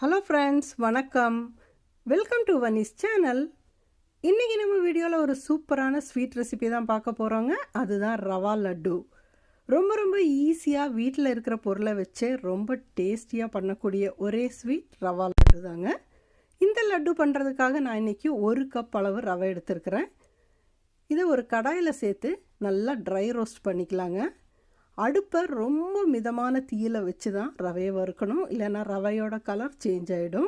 Hello friends, வணக்கம். Welcome to வனிஸ் channel. இன்றைக்கி நம்ம வீடியோவில் ஒரு சூப்பரான ஸ்வீட் ரெசிபி தான் பார்க்க போகிறோங்க. அதுதான் ரவா லட்டு. ரொம்ப ரொம்ப ஈஸியாக வீட்டில் இருக்கிற பொருளை வச்சு ரொம்ப டேஸ்டியாக பண்ணக்கூடிய ஒரே ஸ்வீட் ரவா லட்டு தாங்க. இந்த லட்டு பண்ணுறதுக்காக நான் இன்றைக்கி 1 கப் அளவு ரவை எடுத்துருக்கிறேன். இதை ஒரு கடாயில் சேர்த்து நல்லா ட்ரை ரோஸ்ட் பண்ணிக்கலாங்க. அடுப்பை ரொம்ப மிதமான தீயில் வச்சு தான் ரவையை வறுக்கணும், இல்லைன்னா ரவையோட கலர் சேஞ்ச் ஆகிடும்.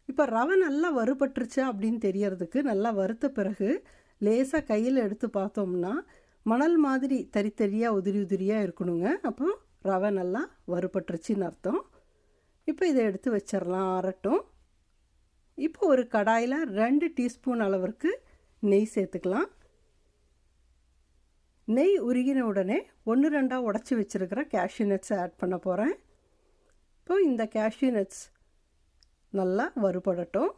இப்போ ரவை நல்லா வறுபட்டுருச்சு அப்படின்னு தெரியறதுக்கு நல்லா வறுத்த பிறகு லேசாக கையில் எடுத்து பார்த்தோம்னா மணல் மாதிரி தரித்தரியாக உதிரி உதிரியாக இருக்கணுங்க. அப்போ ரவை நல்லா வறுபட்டுருச்சின்னு அர்த்தம். இப்போ இதை எடுத்து வச்சிடலாம், ஆறட்டும். இப்போ ஒரு கடாயில் 2 டீஸ்பூன் அளவிற்கு நெய் சேர்த்துக்கலாம். நெய் உருகின உடனே 1-2 உடச்சி வச்சுருக்கிற கேஷ்யூ நட்ஸை ஆட் பண்ண போகிறேன். இப்போ இந்த கேஷ்யூ நட்ஸ் நல்லா வறுபடட்டும்.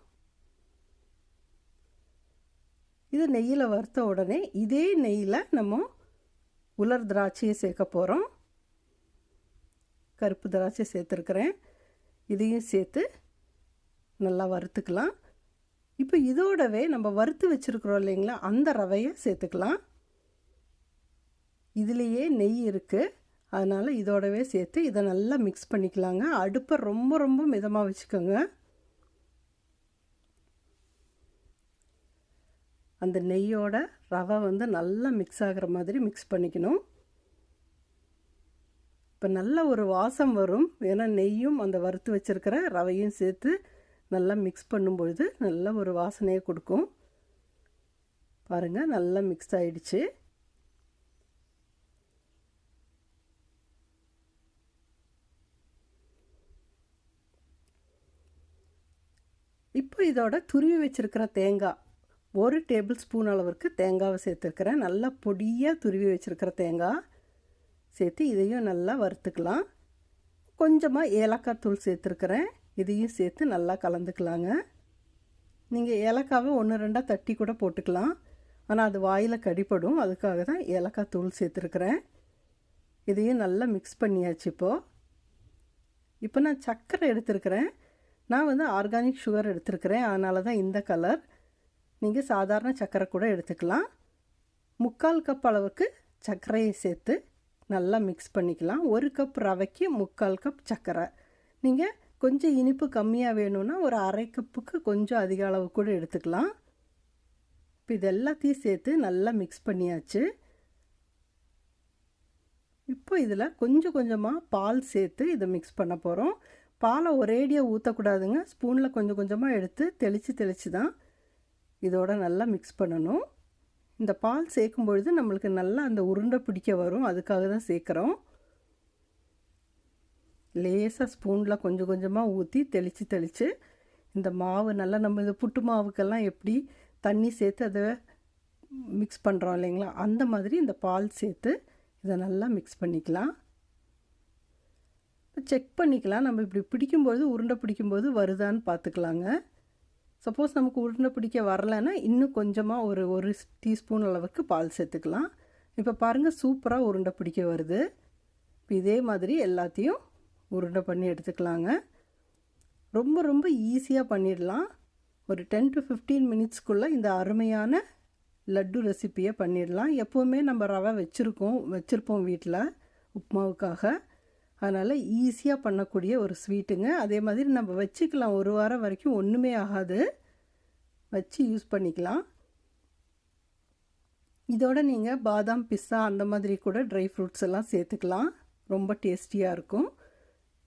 இது நெய்யில் வறுத்த உடனே இதே நெய்யில் நம்ம உலர் திராட்சையை சேர்க்க போகிறோம். கருப்பு திராட்சை சேர்த்துருக்கிறேன். இதையும் சேர்த்து நல்லா வறுத்துக்கலாம். இப்போ இதோடவே நம்ம வறுத்து வச்சுருக்குறோம் இல்லைங்களா, அந்த ரவையை சேர்த்துக்கலாம். இதுலேயே நெய் இருக்குது, அதனால் இதோடவே சேர்த்து இதை நல்லா மிக்ஸ் பண்ணிக்கலாங்க. அடுப்பை ரொம்ப ரொம்ப மிதமாக வச்சுக்கோங்க. அந்த நெய்யோட ரவை நல்லா மிக்ஸ் ஆகிற மாதிரி மிக்ஸ் பண்ணிக்கணும். இப்போ நல்ல ஒரு வாசம் வரும், ஏன்னா நெய்யும் அந்த வறுத்து வச்சுருக்கிற ரவையும் சேர்த்து நல்லா மிக்ஸ் பண்ணும்பொழுது நல்ல ஒரு வாசனையை கொடுக்கும். பாருங்கள், நல்லா மிக்ஸ் ஆகிடுச்சு. இப்போ இதோட துருவி வச்சுருக்கிற தேங்காய் 1 டேபிள் ஸ்பூன் அளவிற்கு தேங்காவை சேர்த்துருக்கிறேன். நல்லா பொடியாக துருவி வச்சுருக்கிற தேங்காய் சேர்த்து இதையும் நல்லா வறுத்துக்கலாம். கொஞ்சமாக ஏலக்காய் தூள் சேர்த்துருக்கிறேன், இதையும் சேர்த்து நல்லா கலந்துக்கலாங்க. நீங்கள் ஏலக்காவை 1-2 தட்டி கூட போட்டுக்கலாம், ஆனால் அது வாயில் கடிப்படும், அதுக்காக தான் ஏலக்காய் தூள் சேர்த்துருக்கிறேன். இதையும் நல்லா மிக்ஸ் பண்ணியாச்சு. இப்போ நான் சர்க்கரை எடுத்துருக்கிறேன். நான் ஆர்கானிக் சுகர் எடுத்துருக்கிறேன், அதனால தான் இந்த கலர். நீங்கள் சாதாரண சர்க்கரை கூட எடுத்துக்கலாம். 3/4 கப் அளவுக்கு சர்க்கரையை சேர்த்து நல்லா மிக்ஸ் பண்ணிக்கலாம். 1 கப் ரவைக்கு 3/4 கப் சர்க்கரை. நீங்கள் கொஞ்சம் இனிப்பு கம்மியாக வேணும்னா ஒரு 1/2 கப்புக்கு கொஞ்சம் அதிக அளவு கூட எடுத்துக்கலாம். இப்போ இது எல்லாத்தையும் சேர்த்து நல்லா மிக்ஸ் பண்ணியாச்சு. இப்போ இதில் கொஞ்சம் கொஞ்சமாக பால் சேர்த்து இதை மிக்ஸ் பண்ண போகிறோம். பாலை ஒரேடியாக ஊற்றக்கூடாதுங்க, ஸ்பூனில் கொஞ்சம் கொஞ்சமாக எடுத்து தெளித்து தான் இதோட நல்லா மிக்ஸ் பண்ணணும். இந்த பால் சேர்க்கும் பொழுது நம்மளுக்கு நல்லா அந்த உருண்டை பிடிக்க வரும், அதுக்காக தான் சேர்க்குறோம். லேசாக ஸ்பூனில் கொஞ்சம் கொஞ்சமாக ஊற்றி தெளித்து இந்த மாவு நல்லா நம்ம இந்த புட்டு மாவுக்கெல்லாம் எப்படி தண்ணி சேர்த்து அதை மிக்ஸ் பண்ணுறோம் இல்லைங்களா, அந்த மாதிரி இந்த பால் சேர்த்து இதை நல்லா மிக்ஸ் பண்ணிக்கலாம். செக் பண்ணிக்கலாம், நம்ம இப்படி பிடிக்கும்போது உருண்டை பிடிக்கும்போது வருதான்னு பார்த்துக்கலாங்க. சப்போஸ் நமக்கு உருண்டை பிடிக்க வரலைன்னா இன்னும் கொஞ்சமாக ஒரு டீஸ்பூன் அளவுக்கு பால் சேர்த்துக்கலாம். இப்போ பாருங்கள், சூப்பராக உருண்டை பிடிக்க வருது. இப்போ இதே மாதிரி எல்லாத்தையும் உருண்டை பண்ணி எடுத்துக்கலாங்க. ரொம்ப ரொம்ப ஈஸியாக பண்ணிடலாம். ஒரு 10 to 15 மினிட்ஸ்க்குள்ளே இந்த அருமையான லட்டு ரெசிப்பியை பண்ணிடலாம். எப்போவுமே நம்ம ரவை வச்சுருப்போம் வீட்டில் உப்புமாவுக்காக, அதனால் ஈஸியாக பண்ணக்கூடிய ஒரு ஸ்வீட்டுங்க. அதே மாதிரி நம்ம வச்சுக்கலாம், 1 வாரம் வரைக்கும் ஒன்றுமே ஆகாது, வச்சு யூஸ் பண்ணிக்கலாம். இதோட நீங்கள் பாதாம், பிஸ்தா அந்த மாதிரி கூட ட்ரை ஃப்ரூட்ஸ் எல்லாம் சேர்த்துக்கலாம், ரொம்ப டேஸ்டியாக இருக்கும்.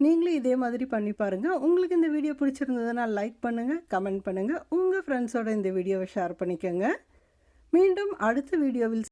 நீங்களும் இதே மாதிரி பண்ணி பாருங்கள். உங்களுக்கு இந்த வீடியோ பிடிச்சிருந்ததுன்னா லைக் பண்ணுங்கள், கமெண்ட் பண்ணுங்கள், உங்கள் ஃப்ரெண்ட்ஸோட இந்த வீடியோவை ஷேர் பண்ணிக்கோங்க. மீண்டும் அடுத்த வீடியோவில்